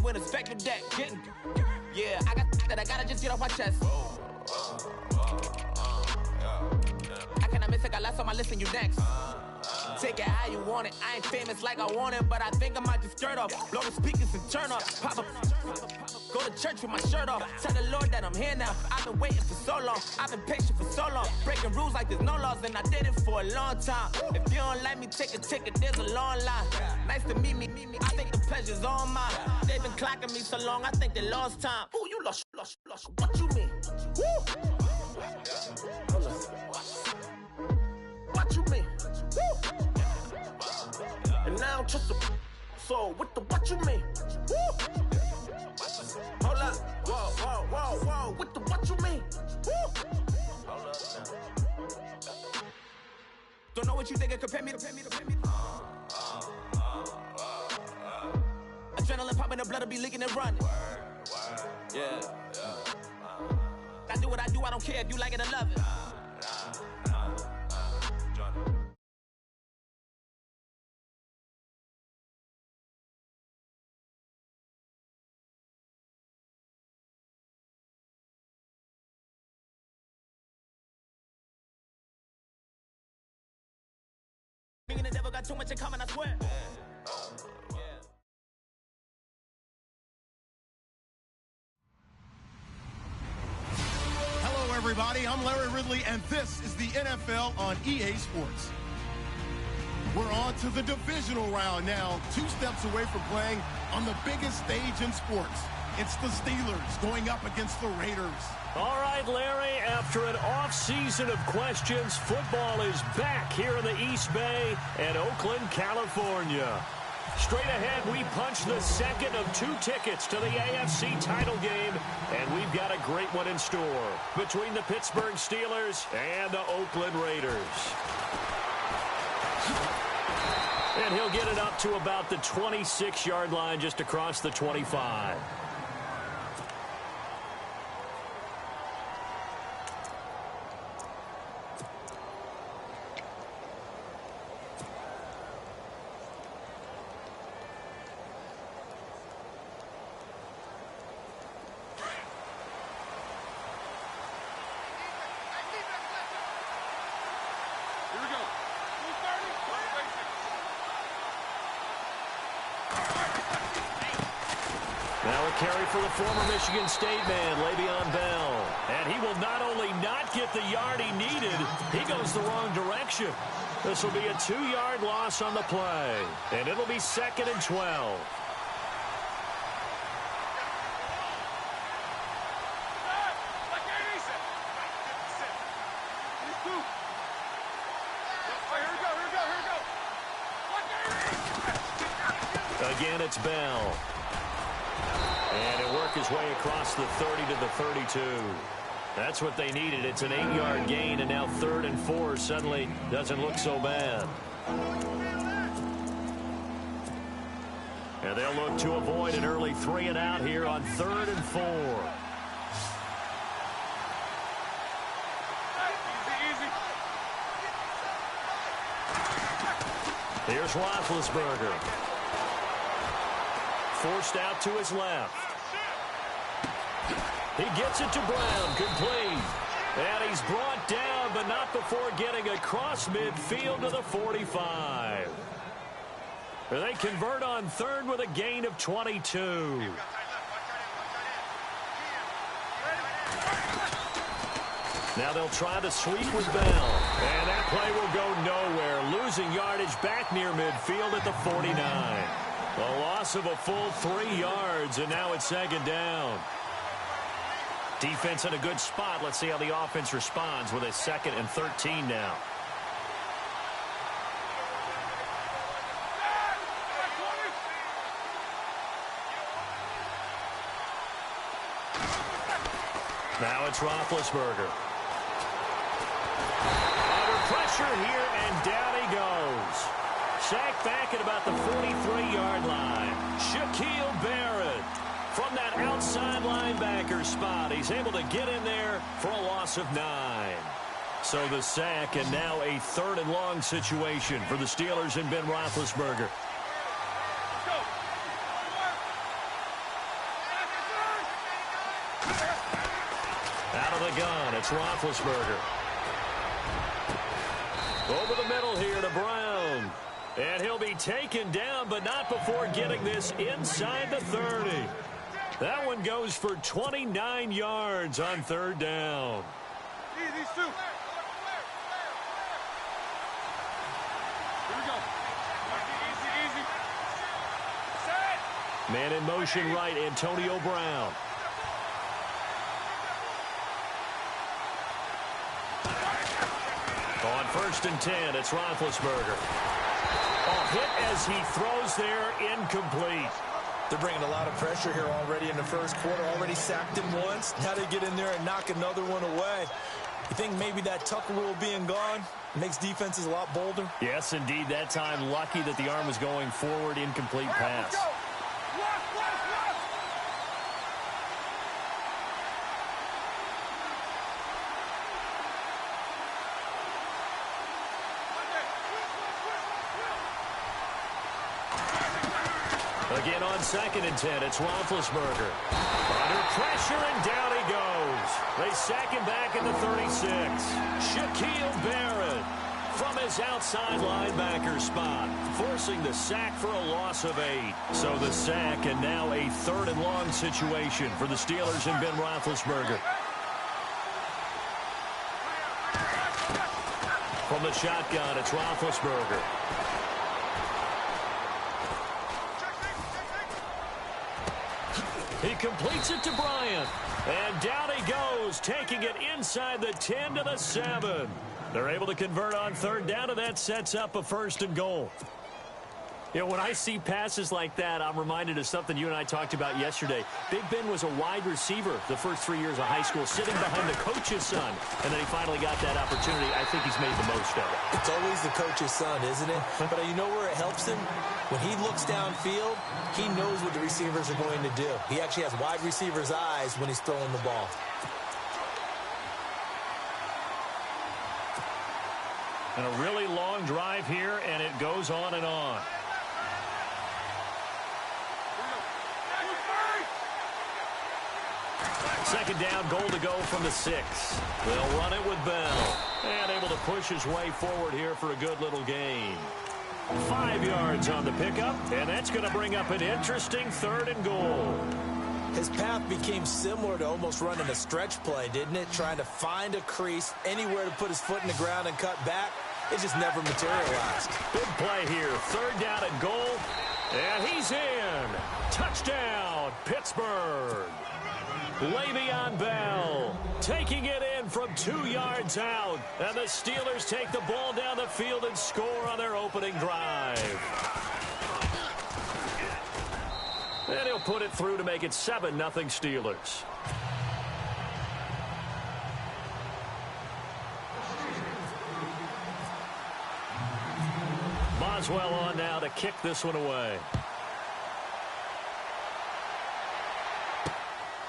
in a spectrum deck. Getting, yeah, I gotta just get off my chest. I cannot miss it, got last on my list and you next. Take it how you want it. I ain't famous like I want it, but I think I might just skirt off. Blow the speakers and turn up. Pop up. Go to church with my shirt off. Tell the Lord that I'm here now. I've been waiting for so long. I've been patient for so long. Breaking rules like there's no laws, and I did it for a long time. If you don't like me, take a ticket. There's a long line. Nice to meet me. I think the pleasure's all mine. They've been clocking me so long, I think they lost time. Ooh, you lost. What you mean? Woo! What you mean? Woo! And now I don't trust the so what you mean? Woo! Hold up, whoa, what you mean? Woo! Don't know what you think it compare me to. Adrenaline popping, the blood will be leaking and running. Yeah. I do what I do, I don't care if you like it or love it. Me and the devil got too much in common, I swear. Hello, everybody. I'm Larry Ridley, and this is the NFL on EA Sports. We're on to the divisional round now, 2 steps away from playing on the biggest stage in sports. It's the Steelers going up against the Raiders. All right, Larry, after an off-season of questions, football is back here in the East Bay and Oakland, California. Straight ahead, we punch the second of 2 tickets to the AFC title game, and we've got a great one in store between the Pittsburgh Steelers and the Oakland Raiders. And he'll get it up to about the 26-yard line just across the 25. Now a carry for the former Michigan State man, Le'Veon Bell. And he will not only not get the yard he needed, he goes the wrong direction. This will be a 2-yard loss on the play. And it'll be 2nd and 12. Again, it's Bell. And he'll work his way across the 30 to the 32. That's what they needed. It's an 8-yard gain, and now 3rd and 4 suddenly doesn't look so bad. And they'll look to avoid an early 3 and out here on 3rd and 4. Here's Roethlisberger. Forced out to his left. He gets it to Brown, complete. And he's brought down, but not before getting across midfield to the 45. And they convert on 3rd with a gain of 22. Now they'll try to sweep with Bell. And that play will go nowhere, losing yardage back near midfield at the 49. A loss of a full 3 yards, and now it's 2nd down. Defense in a good spot. Let's see how the offense responds with a 2nd and 13 now. Now it's Roethlisberger. Under pressure here, and down he goes. Sacked back at about the 43-yard line. Shaquille Barrett from that outside linebacker spot. He's able to get in there for a loss of 9. So the sack, and now a 3rd and long situation for the Steelers and Ben Roethlisberger. Out of the gun, it's Roethlisberger. Over the middle here to Brown. And he'll be taken down, but not before getting this inside the 30. That one goes for 29 yards on third down. These two. Here we go. Easy. Set. Man in motion right, Antonio Brown. On 1st and 10, it's Roethlisberger. Hit as he throws there, incomplete. They're bringing a lot of pressure here already in the first quarter. Already sacked him once. Now they get in there and knock another one away. You think maybe that Tucker rule being gone makes defenses a lot bolder? Yes, indeed. That time, lucky that the arm was going forward, incomplete pass. Again on 2nd and 10, it's Roethlisberger. Under pressure, and down he goes. They sack him back in the 36. Shaquille Barrett from his outside linebacker spot, forcing the sack for a loss of 8. So the sack, and now a 3rd and long situation for the Steelers and Ben Roethlisberger. From the shotgun, it's Roethlisberger. He completes it to Bryant. And down he goes, taking it inside the 10 to the 7. They're able to convert on third down, and that sets up a 1st and goal. You know, when I see passes like that, I'm reminded of something you and I talked about yesterday. Big Ben was a wide receiver the first 3 years of high school, sitting behind the coach's son. And then he finally got that opportunity. I think he's made the most of it. It's always the coach's son, isn't it? But you know where it helps him? When he looks downfield, he knows what the receivers are going to do. He actually has wide receivers' eyes when he's throwing the ball. And a really long drive here, and it goes on and on. Second down, goal to go from the 6. They'll run it with Bell. And able to push his way forward here for a good little gain. 5 yards on the pickup, and that's going to bring up an interesting 3rd and goal. His path became similar to almost running a stretch play, didn't it? Trying to find a crease, anywhere to put his foot in the ground and cut back. It just never materialized. Big play here. 3rd down and goal. And he's in. Touchdown, Pittsburgh. Le'Veon Bell taking it in from 2 yards out. And the Steelers take the ball down the field and score on their opening drive. And he'll put it through to make it 7-0 Steelers. Boswell on now to kick this one away.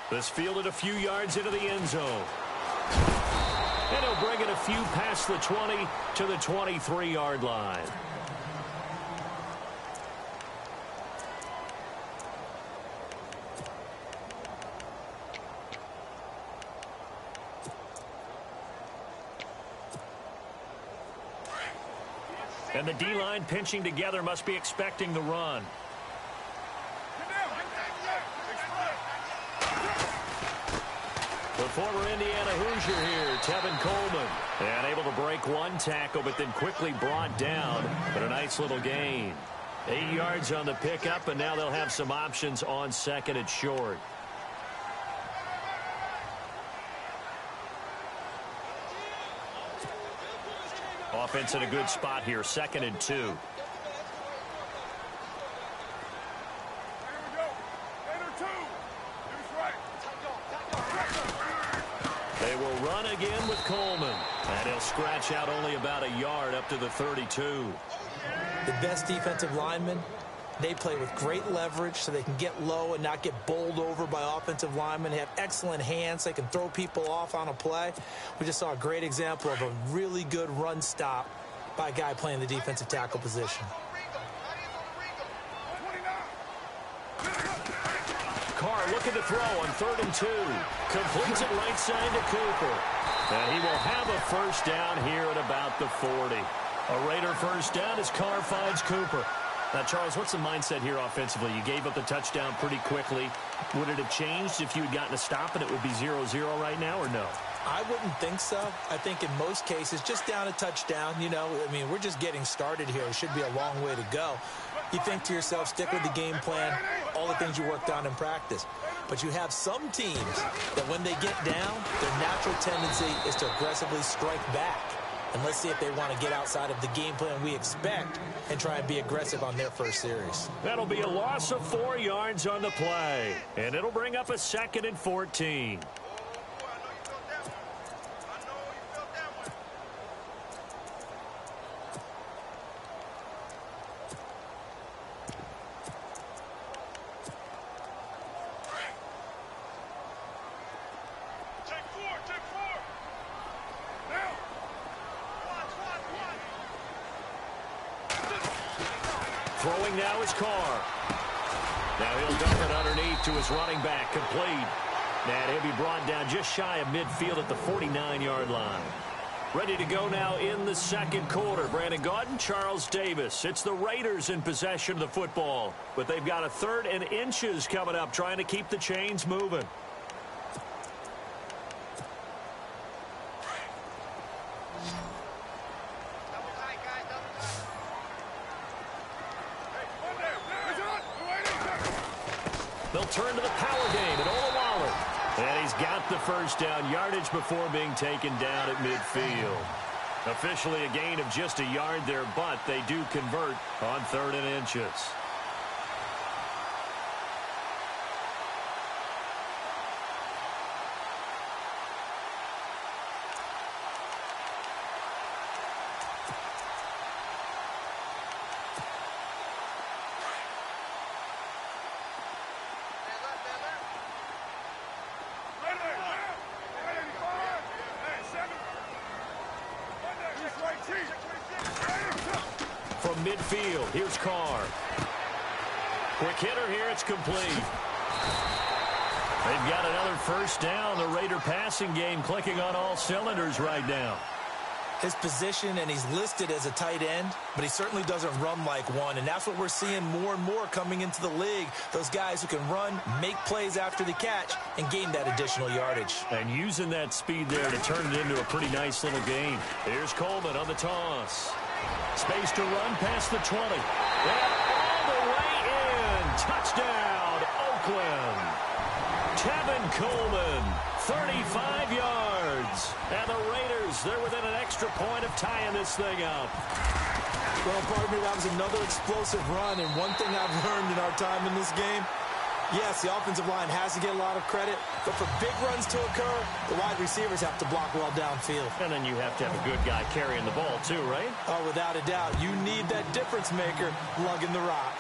This fielded a few yards into the end zone. And he'll bring it a few past the 20 to the 23-yard line. And the D-line pinching together, must be expecting the run. The former Indiana Hoosier here, Tevin Coleman. And able to break one tackle, but then quickly brought down. But a nice little gain. 8 yards on the pickup, and now they'll have some options on 2nd and short. Offense in a good spot here, 2nd and 2. They will run again with Coleman. And he'll scratch out only about a yard up to the 32. The best defensive linemen, they play with great leverage so they can get low and not get bowled over by offensive linemen. They have excellent hands. They can throw people off on a play. We just saw a great example of a really good run stop by a guy playing the defensive tackle position. Carr looking to throw on 3rd and 2. Completes it right side to Cooper. And he will have a first down here at about the 40. A Raider first down as Carr finds Cooper. Now, Charles, what's the mindset here offensively? You gave up the touchdown pretty quickly. Would it have changed if you had gotten a stop and it would be 0-0 right now, or no? I wouldn't think so. I think in most cases, just down a touchdown, you know, I mean, we're just getting started here. It should be a long way to go. You think to yourself, stick with the game plan, all the things you worked on in practice. But you have some teams that when they get down, their natural tendency is to aggressively strike back. And let's see if they want to get outside of the game plan we expect and try and be aggressive on their first series. That'll be a loss of 4 yards on the play. And it'll bring up a 2nd and 14. Throwing now is Carr. Now he'll dump it underneath to his running back. Complete. And he'll be brought down just shy of midfield at the 49-yard line. Ready to go now in the second quarter. Brandon Gaudin, Charles Davis. It's the Raiders in possession of the football. But they've got a 3rd and inches coming up, trying to keep the chains moving. They'll turn to the power game at Olawale. And he's got the first down yardage before being taken down at midfield. Officially a gain of just a yard there, but they do convert on 3rd and inches. From midfield, here's Carr. Quick hitter here, it's complete. They've got another first down. The Raider passing game clicking on all cylinders right now. His position, and he's listed as a tight end, but he certainly doesn't run like one, and that's what we're seeing more and more coming into the league. Those guys who can run, make plays after the catch, and gain that additional yardage. And using that speed there to turn it into a pretty nice little game. Here's Coleman on the toss. Space to run past the 20. And all the way in. Touchdown, Oakland. Tevin Coleman, 35 yards. And the Raiders, they're within an extra point of tying this thing up. Well, partner, that was another explosive run, and one thing I've learned in our time in this game, yes, the offensive line has to get a lot of credit, but for big runs to occur, the wide receivers have to block well downfield. And then you have to have a good guy carrying the ball too, right? Oh, without a doubt. You need that difference maker lugging the rock.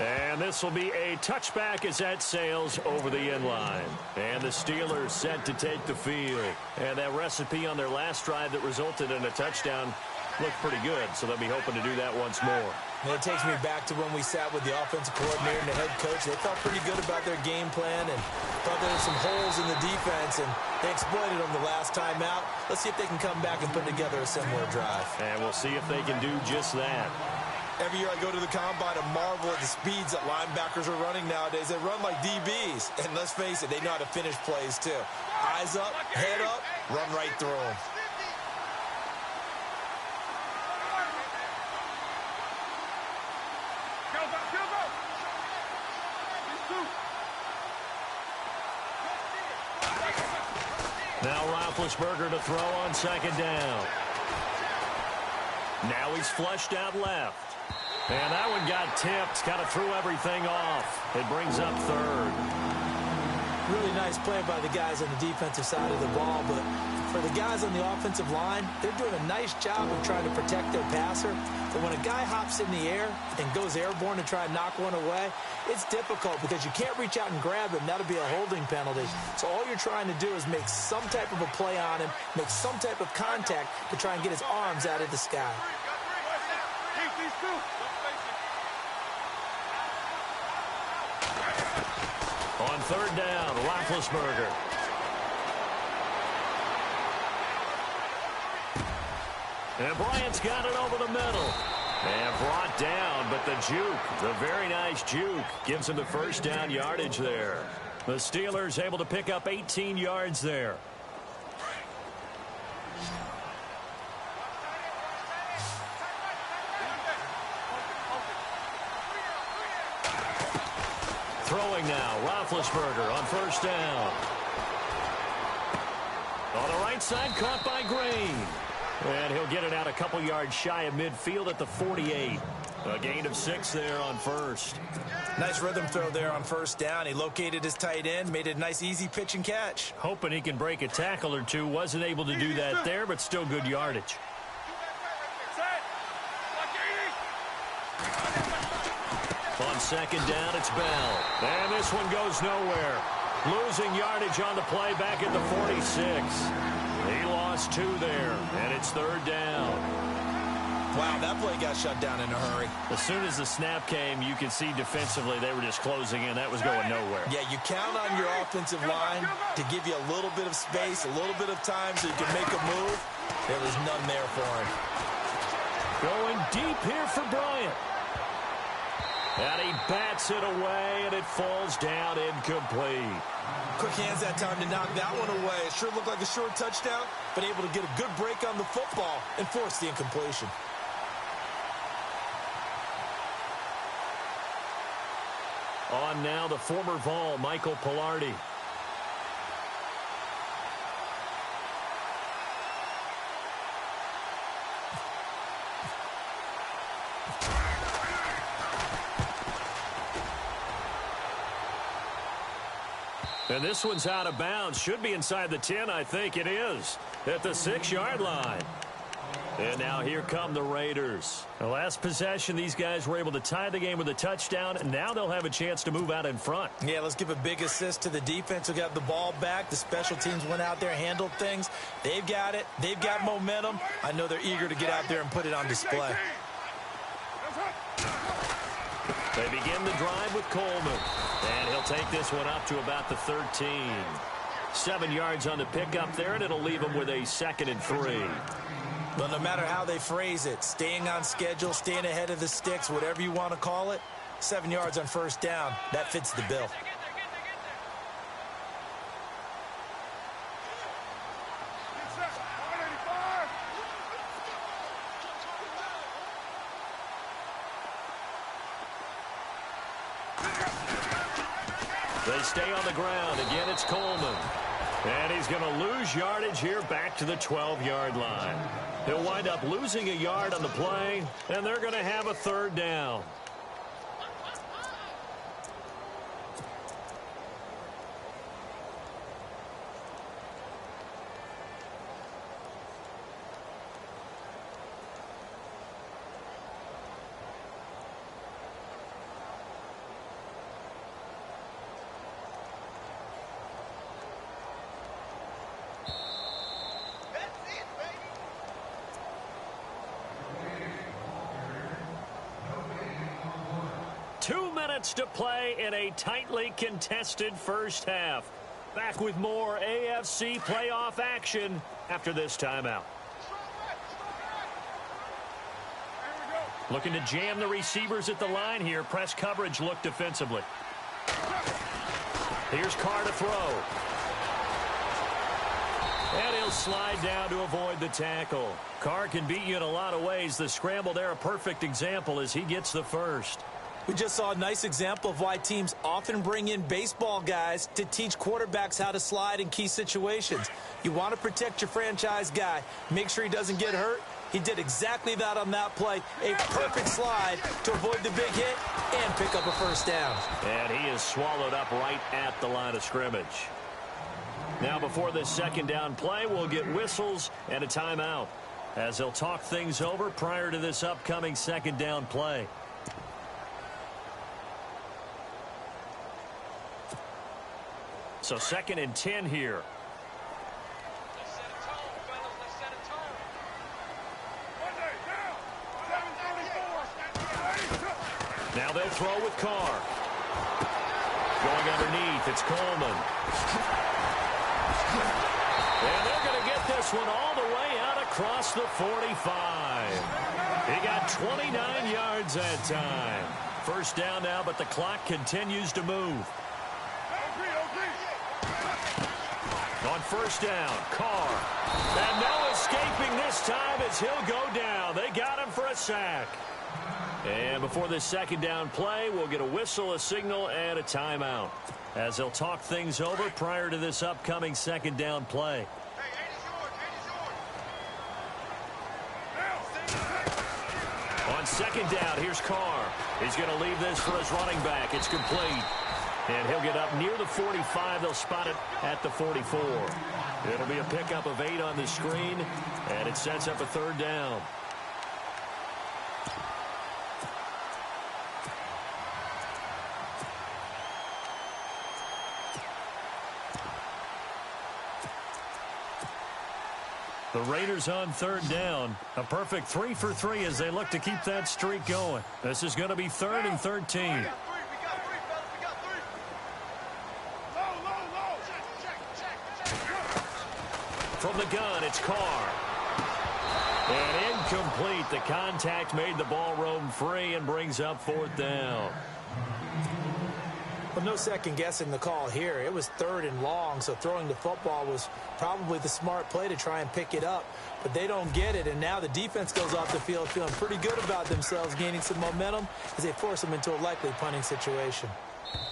And this will be a touchback as that sails over the end line. And the Steelers set to take the field. And that recipe on their last drive that resulted in a touchdown looked pretty good, so they'll be hoping to do that once more. And it takes me back to when we sat with the offensive coordinator and the head coach. They felt pretty good about their game plan and thought there were some holes in the defense, and they exploited them the last time out. Let's see if they can come back and put together a similar drive. And we'll see if they can do just that. Every year I go to the combine and marvel at the speeds that linebackers are running nowadays. They run like DBs. And let's face it, they know how to finish plays too. Eyes up, head up, run right through them. Now Roethlisberger to throw on second down. Now he's flushed out left. And that one got tipped, kind of threw everything off. It brings up 3rd. Really nice play by the guys on the defensive side of the ball, but for the guys on the offensive line, they're doing a nice job of trying to protect their passer. But when a guy hops in the air and goes airborne to try and knock one away, it's difficult because you can't reach out and grab him. That'll be a holding penalty. So all you're trying to do is make some type of a play on him, make some type of contact to try and get his arms out of the sky. On third down, Roethlisberger. And Bryant's got it over the middle. And brought down, but the juke, the very nice juke, gives him the first down yardage there. The Steelers able to pick up 18 yards there. Throwing now, Roethlisberger on first down. On the right side, caught by Green. And he'll get it out a couple yards shy of midfield at the 48. A gain of 6 there on first. Nice rhythm throw there on first down. He located his tight end, made it a nice easy pitch and catch. Hoping he can break a tackle or two. Wasn't able to do that there, but still good yardage. On second down, it's Bell. And this one goes nowhere. Losing yardage on the play back at the 46. He lost 2 there, and it's third down. Wow, that play got shut down in a hurry. As soon as the snap came, you could see defensively they were just closing in. That was going nowhere. Yeah, you count on your offensive line to give you a little bit of space, a little bit of time so you can make a move. There was none there for him. Going deep here for Bryant. And he bats it away, and it falls down incomplete. Quick hands that time to knock that one away. It sure looked like a short touchdown, but able to get a good break on the football and force the incompletion. On now, the former Vol, Michael Pilardi. And this one's out of bounds. Should be inside the 10, I think it is. At the 6-yard line. And now here come the Raiders. The last possession, these guys were able to tie the game with a touchdown, and now they'll have a chance to move out in front. Yeah, let's give a big assist to the defense who got the ball back. The special teams went out there, handled things. They've got it. They've got momentum. I know they're eager to get out there and put it on display. They begin the drive with Coleman. And he'll take this one up to about the 13. 7 yards on the pickup there, and it'll leave him with a 2nd and 3. But no matter how they phrase it, staying on schedule, staying ahead of the sticks, whatever you want to call it, 7 yards on first down, that fits the bill. They stay on the ground. Again, it's Coleman. And he's going to lose yardage here back to the 12-yard line. He'll wind up losing a yard on the play, and they're going to have a third down. To play in a tightly contested first half. Back with more AFC playoff action after this timeout. Looking to jam the receivers at the line here. Press coverage look defensively. Here's Carr to throw. And he'll slide down to avoid the tackle. Carr can beat you in a lot of ways. The scramble there, a perfect example as he gets the first. We just saw a nice example of why teams often bring in baseball guys to teach quarterbacks how to slide in key situations. You want to protect your franchise guy. Make sure he doesn't get hurt. He did exactly that on that play. A perfect slide to avoid the big hit and pick up a first down. And he is swallowed up right at the line of scrimmage. Now before this second down play, we'll get whistles and a timeout as they'll talk things over prior to this upcoming second down play. So 2nd and 10 here. Now they'll throw with Carr. underneath. It's Coleman. And they're going to get this one all the way out across the 45. He got 29 yards that time. First down now, but the clock continues to move. On first down, Carr. And no escaping this time as he'll go down. They got him for a sack. And before this second down play, we'll get a whistle, a signal, and a timeout, as they'll talk things over prior to this upcoming second down play. On second down, here's Carr. He's going to leave this for his running back. It's complete. And he'll get up near the 45. They'll spot it at the 44. It'll be a pickup of 8 on the screen, and it sets up a third down. The Raiders on third down. A perfect 3 for 3 as they look to keep that streak going. This is going to be 3rd and 13. From the gun, it's Carr. And incomplete. The contact made the ball roam free and brings up 4th down. Well, no second guessing the call here. It was 3rd and long, so throwing the football was probably the smart play to try and pick it up. But they don't get it, and now the defense goes off the field feeling pretty good about themselves, gaining some momentum as they force them into a likely punting situation.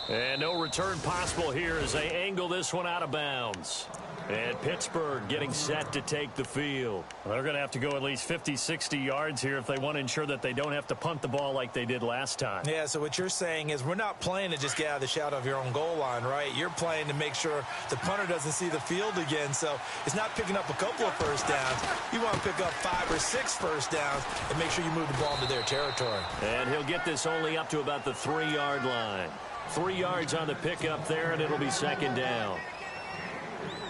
And no return possible here as they angle this one out of bounds. And Pittsburgh getting set to take the field. Well, they're going to have to go at least 50, 60 yards here if they want to ensure that they don't have to punt the ball like they did last time. Yeah, so what you're saying is we're not playing to just get out of the shadow of your own goal line, right? You're playing to make sure the punter doesn't see the field again. So it's not picking up a couple of first downs. You want to pick up 5 or 6 first downs and make sure you move the ball into their territory. And he'll get this only up to about the 3-yard line. 3 yards on the pickup there, and it'll be second down.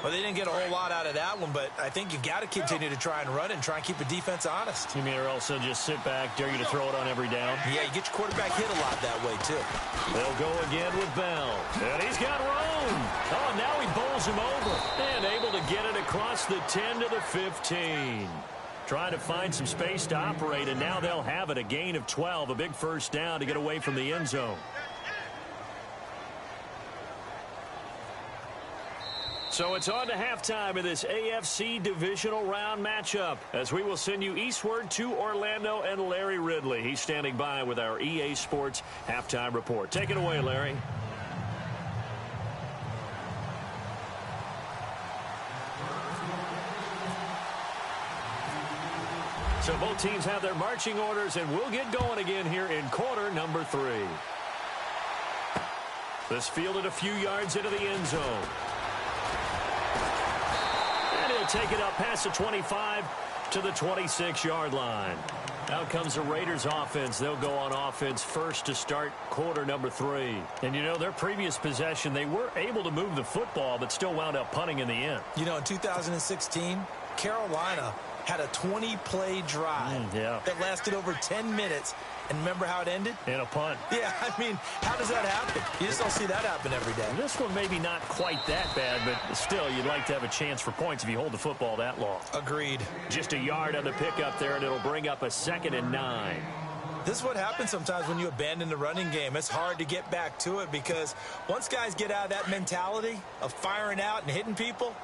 Well, they didn't get a whole lot out of that one, but I think you've got to continue to try and run and try and keep the defense honest. You mean or also just sit back, dare you to throw it on every down? Yeah, you get your quarterback hit a lot that way, too. They'll go again with Bell. And he's got room. Oh, and now he bowls him over. And able to get it across the 10 to the 15. Trying to find some space to operate, and now they'll have it. A gain of 12, a big first down to get away from the end zone. So it's on to halftime of this AFC divisional round matchup as we will send you eastward to Orlando and Larry Ridley. He's standing by with our EA Sports halftime report. Take it away, Larry. So both teams have their marching orders, and we'll get going again here in quarter number 3. This fielded a few yards into the end zone. Take it up past the 25 to the 26-yard line. Out comes the Raiders offense. They'll go on offense first to start quarter number 3. And, you know, their previous possession, they were able to move the football but still wound up punting in the end. You know, in 2016, Carolina had a 20-play drive that lasted over 10 minutes. And remember how it ended? In a punt. Yeah, I mean, how does that happen? You just don't see that happen every day. This one maybe not quite that bad, but still, you'd like to have a chance for points if you hold the football that long. Agreed. Just a yard on the pickup there, and it'll bring up a 2nd and 9. This is what happens sometimes when you abandon the running game. It's hard to get back to it because once guys get out of that mentality of firing out and hitting people,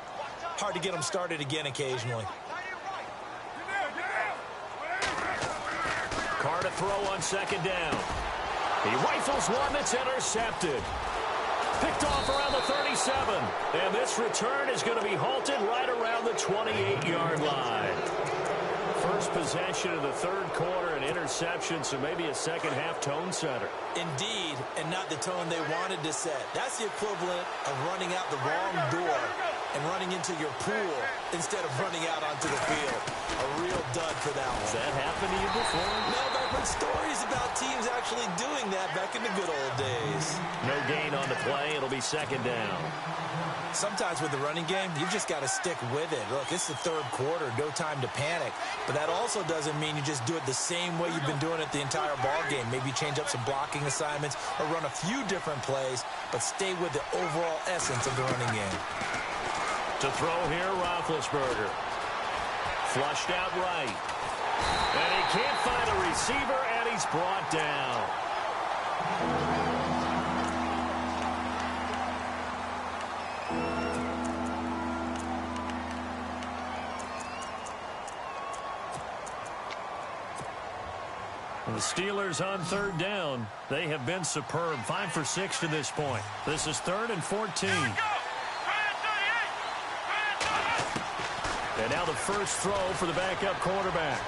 hard to get them started again occasionally. Carr to throw on second down. He rifles one that's intercepted. Picked off around the 37. And this return is going to be halted right around the 28-yard line. First possession of the third quarter, an interception, so maybe a second-half tone setter. Indeed, and not the tone they wanted to set. That's the equivalent of running out the wrong door and running into your pool instead of running out onto the field. A real dud for that one. Has that happened to you before? No, but heard stories about teams actually doing that back in the good old days. No gain on the play. It'll be second down. Sometimes with the running game, you've just got to stick with it. Look, it's the third quarter, no time to panic. But that also doesn't mean you just do it the same way you've been doing it the entire ball game. Maybe change up some blocking assignments or run a few different plays, but stay with the overall essence of the running game. To throw here, Roethlisberger. Flushed out right. And he can't find a receiver, and he's brought down. The Steelers on third down. They have been superb. 5 for 6 to this point. This is 3rd and 14. And now the first throw for the backup quarterback.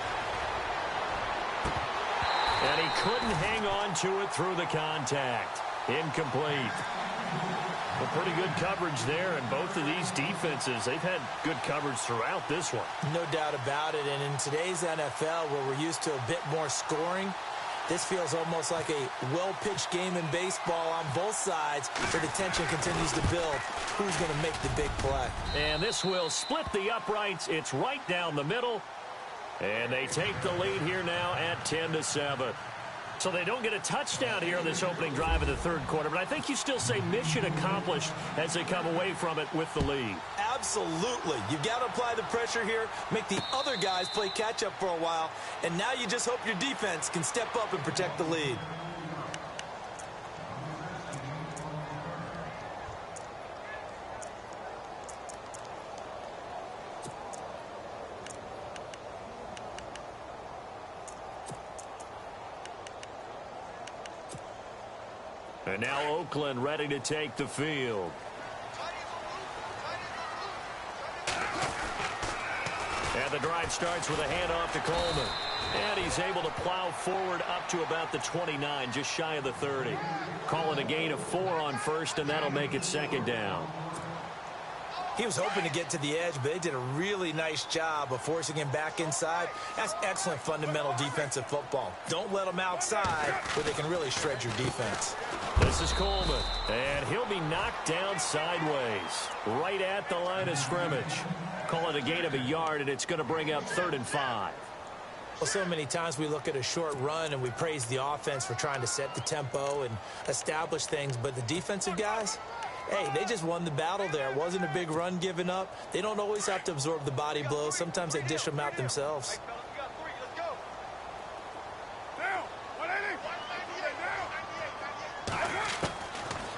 And he couldn't hang on to it through the contact. Incomplete. Well, pretty good coverage there, and both of these defenses, they've had good coverage throughout this one. No doubt about it, and in today's NFL, where we're used to a bit more scoring, this feels almost like a well-pitched game in baseball on both sides, where the tension continues to build. Who's going to make the big play? And this will split the uprights. It's right down the middle, and they take the lead here now at 10-7. So they don't get a touchdown here on this opening drive of the third quarter, but I think you still say mission accomplished as they come away from it with the lead. Absolutely. You've got to apply the pressure here, make the other guys play catch-up for a while, and now you just hope your defense can step up and protect the lead. And now Oakland ready to take the field. And the drive starts with a handoff to Coleman. And he's able to plow forward up to about the 29, just shy of the 30. Calling a gain of 4 on first, and that'll make it second down. He was hoping to get to the edge, but they did a really nice job of forcing him back inside. That's excellent fundamental defensive football. Don't let them outside where they can really shred your defense. This is Coleman, and he'll be knocked down sideways, right at the line of scrimmage. Call it a gain of a yard, and it's going to bring up 3rd and 5. Well, so many times we look at a short run and we praise the offense for trying to set the tempo and establish things, but the defensive guys, hey, they just won the battle there. It wasn't a big run given up. They don't always have to absorb the body blows. Sometimes they dish them out themselves.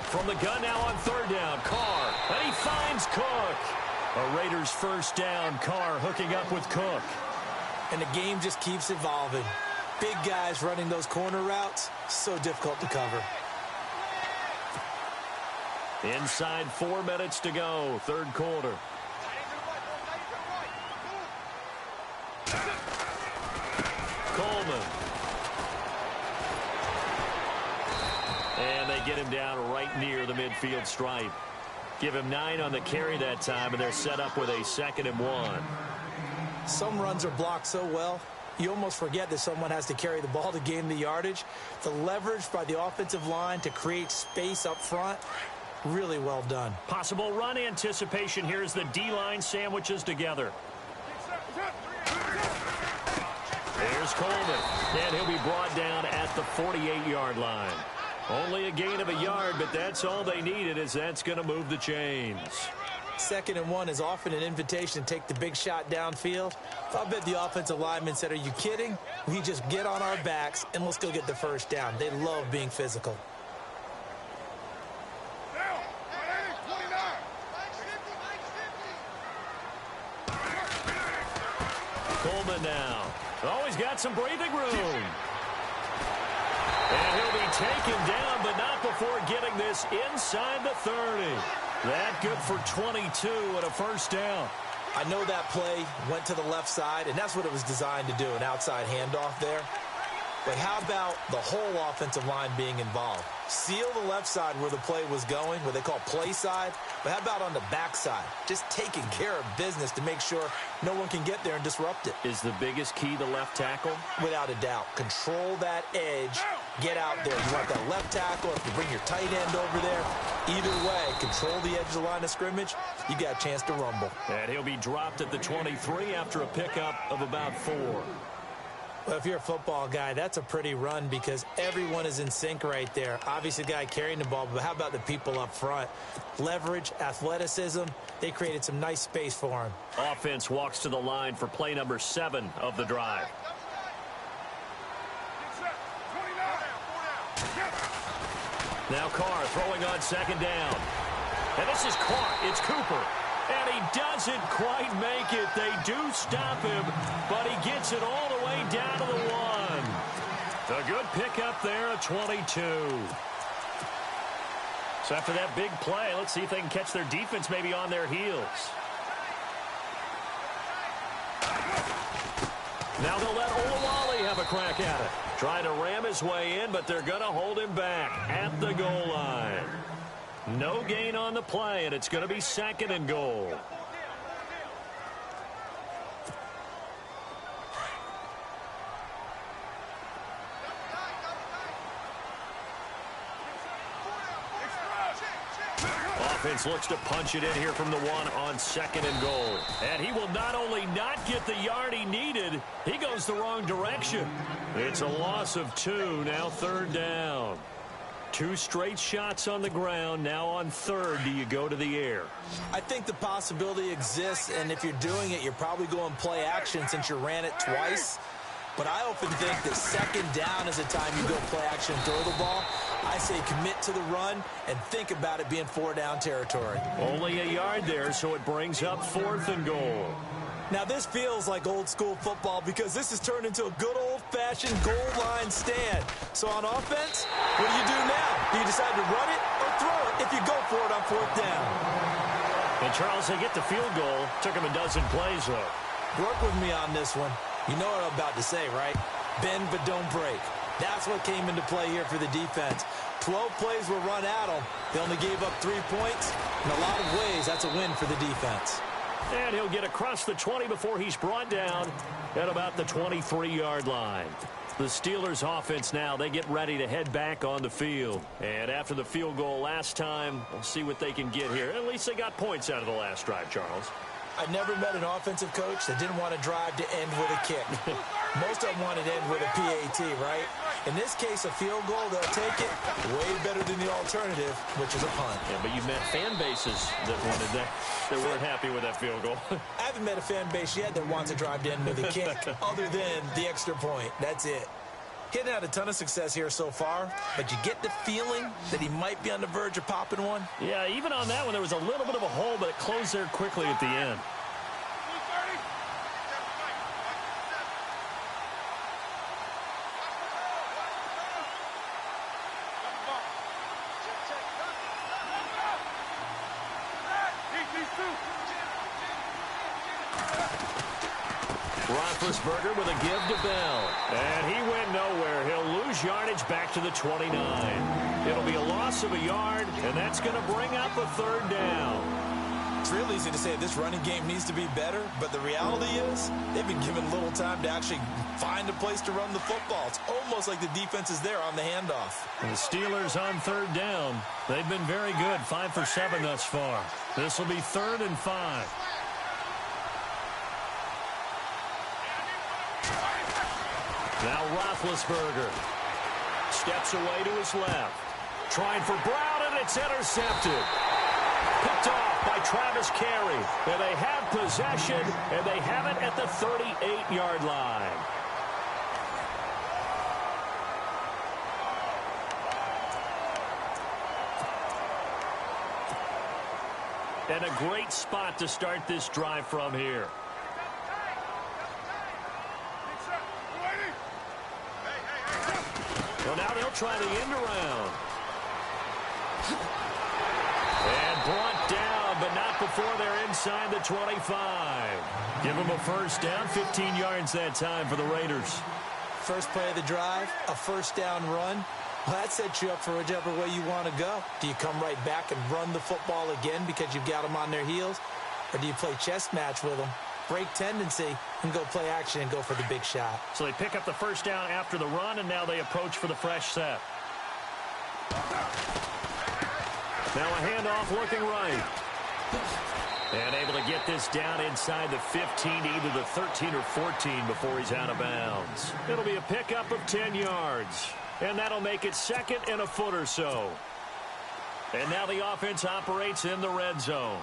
From the gun now on 3rd down, Carr, and he finds Cook. A Raiders first down, Carr hooking up with Cook. And the game just keeps evolving. Big guys running those corner routes, so difficult to cover. Inside 4 minutes to go, third quarter. Coleman. And they get him down right near the midfield stripe. Give him 9 on the carry that time, and they're set up with a 2nd and 1. Some runs are blocked so well, you almost forget that someone has to carry the ball to gain the yardage. The leverage by the offensive line to create space up front, really well done. Possible run anticipation here as the D-line sandwiches together. There's Coleman, and he'll be brought down at the 48-yard line. Only a gain of a yard, but that's all they needed, as that's going to move the chains. 2nd and 1 is often an invitation to take the big shot downfield. I bet the offensive lineman said, are you kidding? We just get on our backs and let's go get the first down. They love being physical. Coleman now. Oh, he's got some breathing room. And he'll be taken down, but not before getting this inside the 30. That good for 22 and a first down. I know that play went to the left side, and that's what it was designed to do, an outside handoff there. But how about the whole offensive line being involved? Seal the left side where the play was going, what they call play side. But how about on the back side? Just taking care of business to make sure no one can get there and disrupt it. Is the biggest key the left tackle? Without a doubt. Control that edge. Get out there. You want that left tackle. If you bring your tight end over there, either way, control the edge of the line of scrimmage, you got a chance to rumble. And he'll be dropped at the 23 after a pickup of about 4. Well, if you're a football guy, that's a pretty run because everyone is in sync right there. Obviously, the guy carrying the ball, but how about the people up front? Leverage, athleticism, they created some nice space for him. Offense walks to the line for play number 7 of the drive. Now Carr throwing on 2nd down. And this is caught. It's Cooper. And he doesn't quite make it. They do stop him, but he gets it all the way down to the 1. A good pickup there at 22. So after that big play, let's see if they can catch their defense maybe on their heels. Now they'll let Olawale have a crack at it. Trying to ram his way in, but they're going to hold him back at the goal line. No gain on the play, and it's going to be 2nd and goal. Offense looks to punch it in here from the 1 on 2nd and goal. And he will not only not get the yard he needed, he goes the wrong direction. It's a loss of 2, now 3rd down. 2 straight shots on the ground. Now on 3rd, do you go to the air? I think the possibility exists, and if you're doing it, you're probably going play action since you ran it twice. But I often think that 2nd down is the time you go play action and throw the ball. I say commit to the run and think about it being 4-down territory. Only a yard there, so it brings up 4th and goal. Now, this feels like old-school football because this has turned into a good old-fashioned goal line stand. So on offense, what do you do now? Do you decide to run it or throw it if you go for it on 4th down? And, Charles, they get the field goal. Took him a dozen plays, though. Work with me on this one. You know what I'm about to say, right? Bend but don't break. That's what came into play here for the defense. 12 plays were run at them. They only gave up 3 points. In a lot of ways, that's a win for the defense. And he'll get across the 20 before he's brought down at about the 23-yard line. The Steelers' offense now, they get ready to head back on the field. And after the field goal last time, we'll see what they can get here. At least they got points out of the last drive, Charles. I've never met an offensive coach that didn't want to drive to end with a kick. Most of them wanted to end with a PAT, right? In this case, a field goal, they'll take it way better than the alternative, which is a punt. Yeah, but you've met fan bases that wanted that, that weren't happy with that field goal. I haven't met a fan base yet that wants to drive to end with a kick other than the extra point. That's it. He hasn't had a ton of success here so far, but you get the feeling that he might be on the verge of popping one. Yeah, even on that one, there was a little bit of a hole, but it closed there quickly at the end. Roethlisberger with a give to Bell. And he went nowhere. He'll lose yardage back to the 29. It'll be a loss of a yard, and that's going to bring up a 3rd down. It's real easy to say this running game needs to be better, but the reality is they've been given little time to actually find a place to run the football. It's almost like the defense is there on the handoff. And the Steelers on 3rd down. They've been very good, 5 for 7 thus far. This will be 3rd and 5. Now Roethlisberger steps away to his left. Trying for Brown, and it's intercepted. Picked off by Travis Carey. And they have possession, and they have it at the 38-yard line. And a great spot to start this drive from here. So now they'll try the end around. And brought down, but not before they're inside the 25. Give them a 1st down, 15 yards that time for the Raiders. First play of the drive, a first down run. Well, that sets you up for whichever way you want to go. Do you come right back and run the football again because you've got them on their heels? Or do you play chess match with them, break tendency, and go play action and go for the big shot? So they pick up the first down after the run, and now they approach for the fresh set. Now a handoff looking right. And able to get this down inside the 15, either the 13 or 14 before he's out of bounds. It'll be a pickup of 10 yards. And that'll make it second and a foot or so. And now the offense operates in the red zone.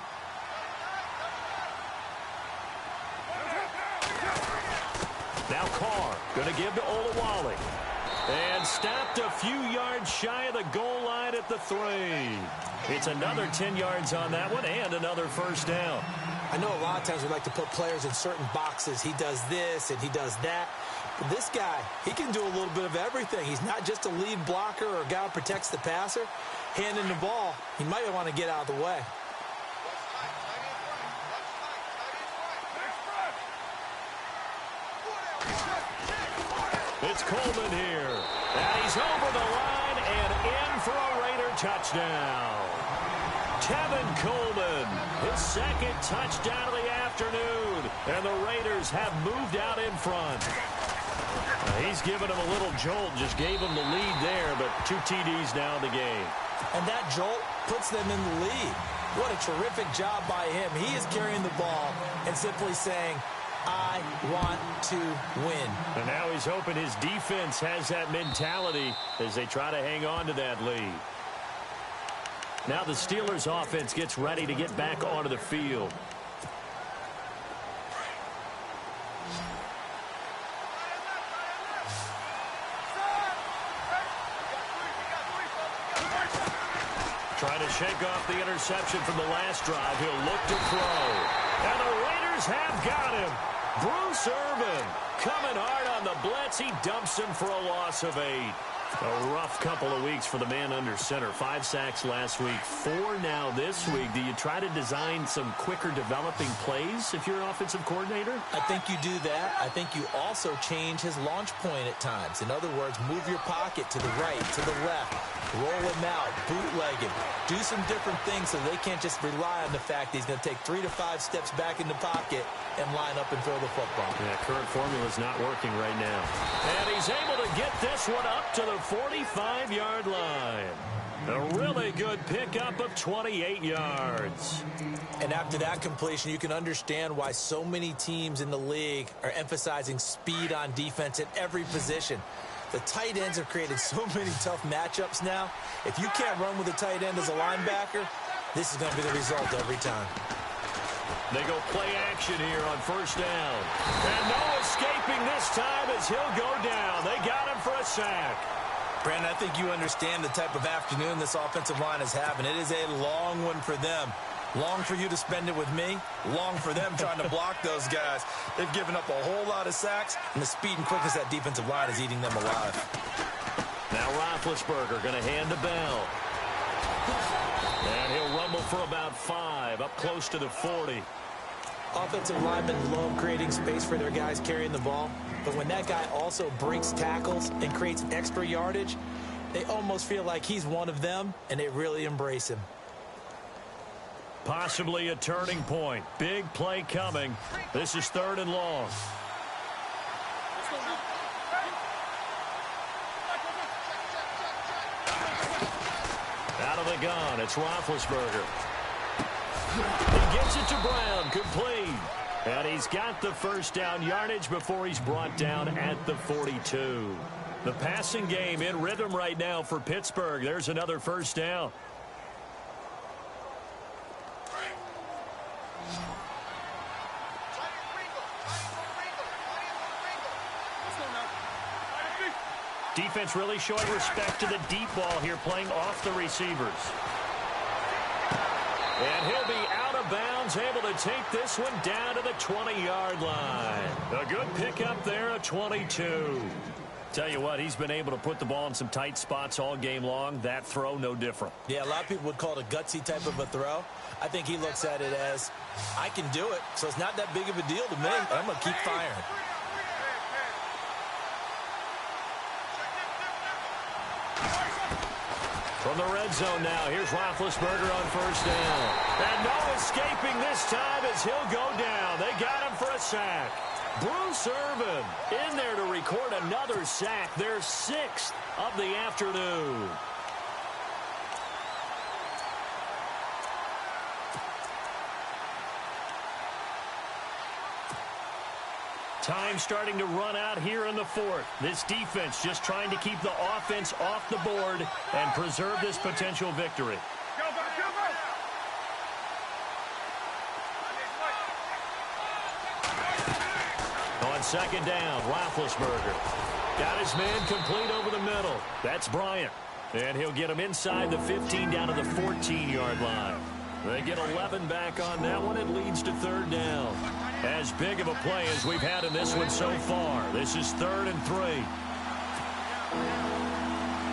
Now Carr going to give to Olawale. And stopped a few yards shy of the goal line at the 3. It's another 10 yards on that one and another first down. I know a lot of times we like to put players in certain boxes. He does this and he does that. But this guy, he can do a little bit of everything. He's not just a lead blocker or a guy who protects the passer. Handing the ball, he might want to get out of the way. It's Coleman here. And he's over the line and in for a Raider touchdown. Tevin Coleman, his second touchdown of the afternoon. And the Raiders have moved out in front. He's given him a little jolt, just gave him the lead there, but 2 TDs now in the game. And that jolt puts them in the lead. What a terrific job by him. He is carrying the ball and simply saying, I want to win. And now he's hoping his defense has that mentality as they try to hang on to that lead. Now the Steelers offense gets ready to get back onto the field. Trying to shake off the interception from the last drive. He'll look to throw. And the Raiders have got him. Bruce Irvin coming hard on the blitz. He dumps him for a loss of 8. A rough couple of weeks for the man under center. 5 sacks last week, 4 now this week. Do you try to design some quicker developing plays if you're an offensive coordinator? I think you do that. I think you also change his launch point at times. In other words, move your pocket to the right, to the left, roll him out, bootleg him. Do some different things so they can't just rely on the fact that he's going to take 3 to 5 steps back in the pocket and line up and throw the football. Yeah, current formula is not working right now. And he's able to get this one up to the 45-yard line. A really good pickup of 28 yards. And after that completion, you can understand why so many teams in the league are emphasizing speed on defense at every position. The tight ends have created so many tough matchups now. If you can't run with a tight end as a linebacker, this is going to be the result every time. They go play action here on first down. And no escaping this time as he'll go down. They got him for a sack. Brandon, I think you understand the type of afternoon this offensive line is having. It is a long one for them. Long for you to spend it with me. Long for them trying to block those guys. They've given up a whole lot of sacks, and the speed and quickness of that defensive line is eating them alive. Now Roethlisberger going to hand to Bell. And he'll rumble for about 5, up close to the 40. Offensive linemen love creating space for their guys carrying the ball, but when that guy also breaks tackles and creates extra yardage, they almost feel like he's one of them, and they really embrace him. Possibly a turning point. Big play coming. This is 3rd and long. Out of the gun, it's Roethlisberger. He gets it to Brown, complete. And he's got the first down yardage before he's brought down at the 42. The passing game in rhythm right now for Pittsburgh. There's another first down. Defense really showing respect to the deep ball here, playing off the receivers. And he'll be out of bounds, able to take this one down to the 20-yard line. A good pickup there, a 22. Tell you what, he's been able to put the ball in some tight spots all game long. That throw, no different. Yeah, a lot of people would call it a gutsy type of a throw. I think he looks at it as, I can do it, so it's not that big of a deal to me. I'm going to keep firing. From the red zone now, here's Roethlisberger on first down. And no escaping this time as he'll go down. They got him for a sack. Bruce Irvin in there to record another sack, their 6th of the afternoon. Time starting to run out here in the 4th. This defense just trying to keep the offense off the board and preserve this potential victory. On second down, Roethlisberger got his man complete over the middle. That's Bryant. And he'll get him inside the 15 down to the 14-yard line. They get 11 back on that one. It leads to 3rd down. As big of a play as we've had in this one so far. This is 3rd and 3.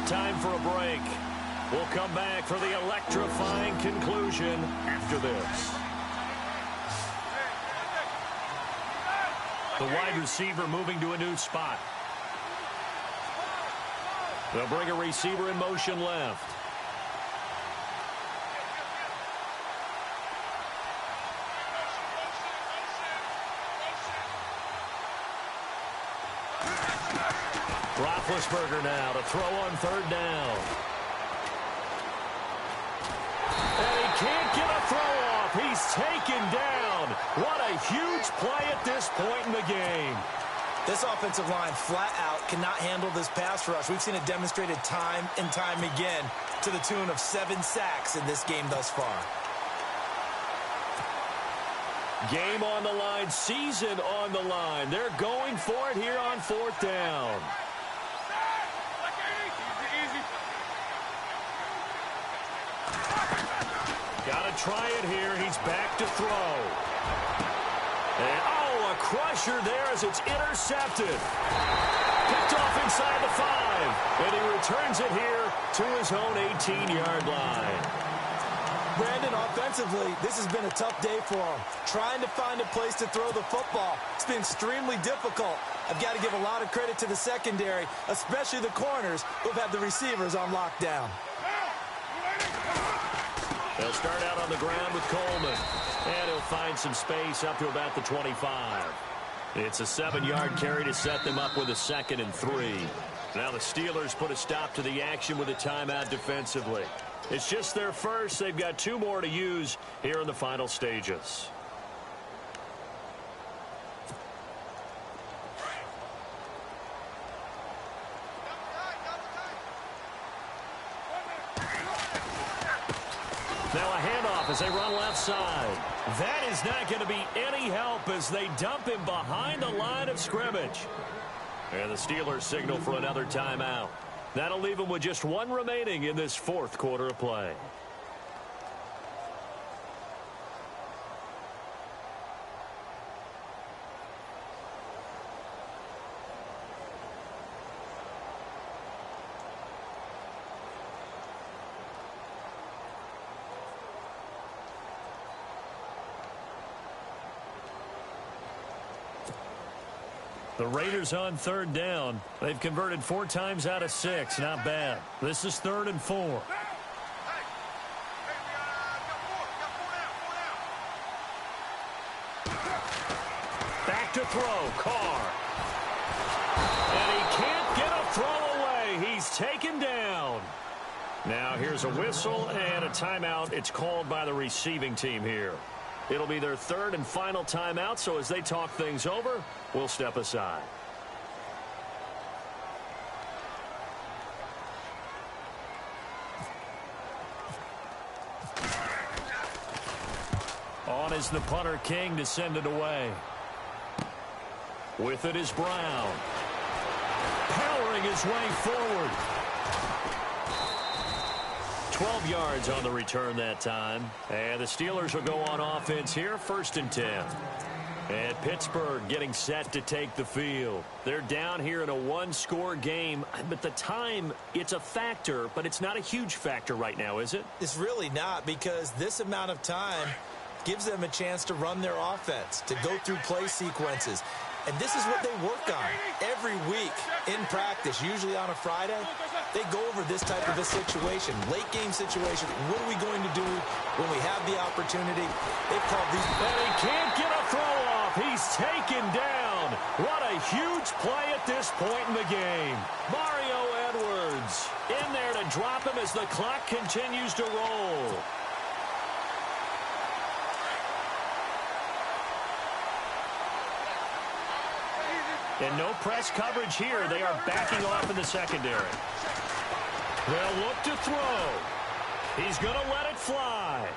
Time for a break. We'll come back for the electrifying conclusion after this. The wide receiver moving to a new spot. They'll bring a receiver in motion left. Roethlisberger now to throw on 3rd down. And he can't get a throw off. He's taken down. What a huge play at this point in the game. This offensive line flat out cannot handle this pass rush. We've seen it demonstrated time and time again to the tune of 7 sacks in this game thus far. Game on the line, season on the line. They're going for it here on 4th down. Got to try it here. He's back to throw. And, oh, a crusher there as it's intercepted. Picked off inside the 5. And he returns it here to his own 18-yard line. Brandon, offensively, this has been a tough day for him. Trying to find a place to throw the football. It's been extremely difficult. I've got to give a lot of credit to the secondary, especially the corners who've had the receivers on lockdown. They'll start out on the ground with Coleman. And he'll find some space up to about the 25. It's a 7-yard carry to set them up with a 2nd and 3. Now the Steelers put a stop to the action with a timeout defensively. It's just their first. They've got 2 more to use here in the final stages. Now a handoff as they run left side. That is not going to be any help as they dump him behind the line of scrimmage. And the Steelers signal for another timeout. That'll leave them with just 1 remaining in this 4th quarter of play. The Raiders on 3rd down. They've converted 4 times out of 6. Not bad. This is 3rd and 4. Back to throw. Carr. And he can't get a throw away. He's taken down. Now here's a whistle and a timeout. It's called by the receiving team here. It'll be their 3rd and final timeout, so as they talk things over, we'll step aside. On is the punter, King, to send it away. With it is Brown. Powering his way forward. 12 yards on the return that time. And the Steelers will go on offense here, 1st and 10. And Pittsburgh getting set to take the field. They're down here in a 1-score game, but the time, it's a factor, but it's not a huge factor right now, is it? It's really not, because this amount of time gives them a chance to run their offense, to go through play sequences. And this is what they work on every week in practice, usually on a Friday. They go over this type of a situation, late game situation. What are we going to do when we have the opportunity? They've called these. And he can't get a throw off. He's taken down. What a huge play at this point in the game. Mario Edwards in there to drop him as the clock continues to roll. And no press coverage here. They are backing off in the secondary. They'll look to throw. He's going to let it fly.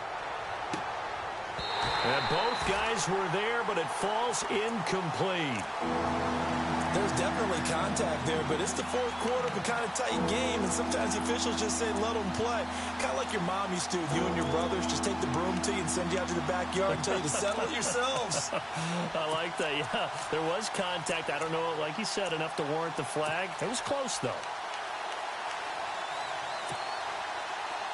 And both guys were there, but it falls incomplete. There's definitely contact there, but it's the fourth quarter of a kind of tight game, and sometimes the officials just say, let them play. Kind of like your mom used to, you and your brothers just take the broom to you and send you out to the backyard and tell you to settle it yourselves. I like that, yeah. There was contact. I don't know, like you said, enough to warrant the flag. It was close, though.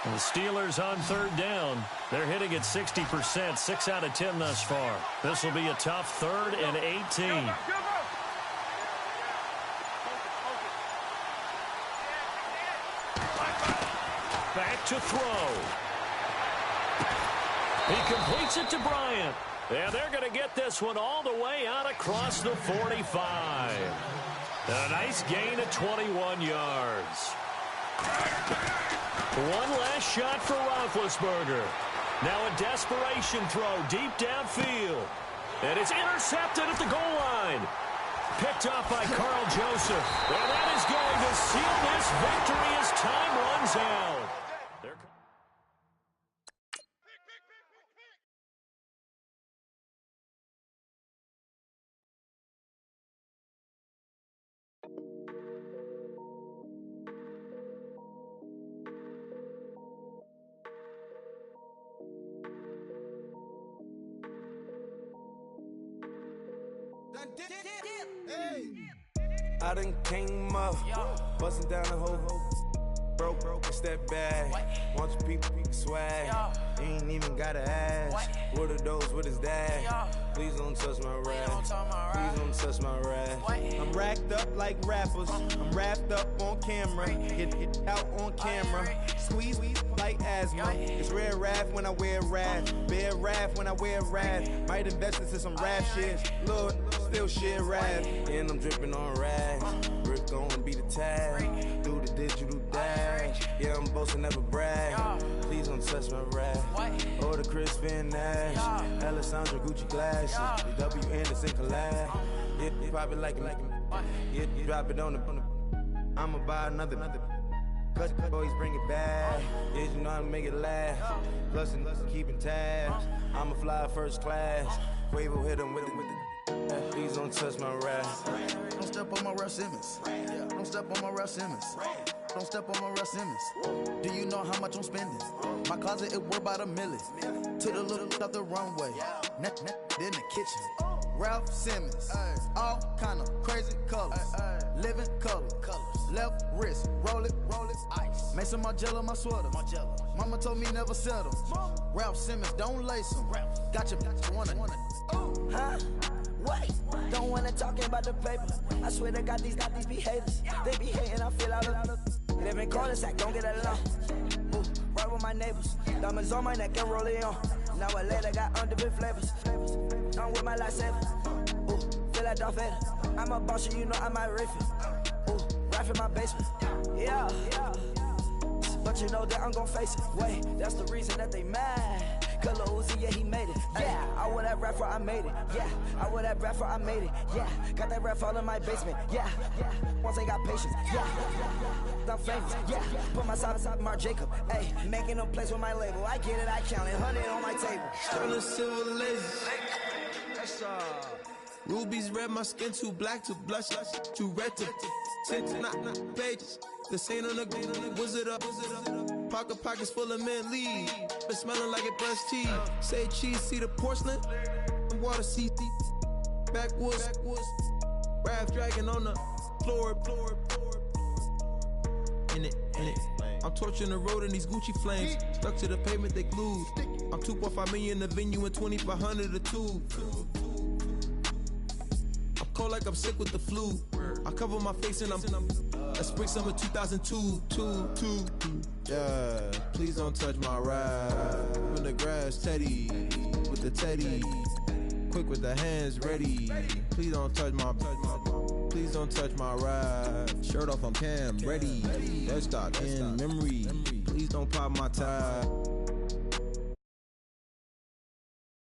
And the Steelers on third down. They're hitting at 60%, 6 out of 10 thus far. This will be a tough 3rd and 18. Back to throw. He completes it to Bryant. And they're going to get this one all the way out across the 45. And a nice gain of 21 yards. One last shot for Roethlisberger. Now a desperation throw deep downfield. And it's intercepted at the goal line. Picked off by Carl Joseph. And that is going to seal this victory as time runs out. I done came up, busting down the whole broke, it's that bad. Want your people swag, you ain't even gotta ask. What are those, what is that? Please don't touch my rap, please don't touch my rap. I'm racked up like rappers, I'm wrapped up on camera. Get out on camera, squeeze like asthma. It's rare wrath when I wear wrath, bare wrath when I wear wrath. Might invest into some rap shit, Lord, still shit rap. And I'm dripping on rags, Rick gonna be the tag, do the digital dash. Yeah, I'm boasting, never brag. Please don't touch my rap. Oh, the Crispin Nash, Alessandra Gucci glasses, the W Anderson collab. Yeah, you pop it like yeah, you drop it on the. I'ma buy another. Cut boys, bring it back. Yeah, you know how to make it last. Plus and keeping tabs. I'ma fly first class. Quavo hit him with it. Please don't touch my rap. Don't step on my Ralph Simmons. Don't step on my Ralph Simmons. Don't step on my Ralph Simmons. Do you know how much I'm spending? My closet, it worth about $1 million. Took the little out the runway. Then the kitchen. Ralph Simmons. All kind of crazy colors. Living color. Left wrist. Roll it. Ice. Mason Margiela, my sweater. Mama told me never settle. Ralph Simmons, don't lace him. Got your wanna. Huh? What? Don't wanna talk about the paper. I swear to God, these be haters. They be hating, I feel out of. Live in cul-de-sac, don't get along. Ooh, right with my neighbors. Diamonds on my neck and roll it on. Now a later got underbit flavors. I'm with my lifesaver. Ooh, feel like Darth Vader. I'm a boss, you know I might riff it. Ooh, right in my basement. Yeah. But you know that I'm gon' face it. Wait, that's the reason that they mad. Color Uzi, yeah, he made it. Yeah, I wear that rapper, I made it. Yeah, I wear that rapper, I made it. Yeah, got that rap all in my basement. Yeah, once I got patience. Yeah, I'm famous. Yeah, put myself inside Marc Jacob. Hey, making a place with my label. I get it, I count it. 100 on my table. Sterling silver lace. That's rubies red, my skin too black to blush, too red to tint, not pages. This ain't on the wizard up. Pockets full of mint leaves. Been smelling like it brushed teeth. Say cheese, see the porcelain. Water, see backwoods. Raft dragging on the floor. In it. I'm torching the road in these Gucci flames. Stuck to the pavement, they glued. I'm 2.5 million in the venue and 2,500 a tube. cold like I'm sick with the flu. I cover my face and I'm spring summer 2002. Yeah, please don't touch my ride. In the grass, Teddy, with the Teddy. Quick with the hands ready. Please don't touch my ride. Shirt off, I'm Cam, ready. Let's stop in memory. Please don't pop my tie.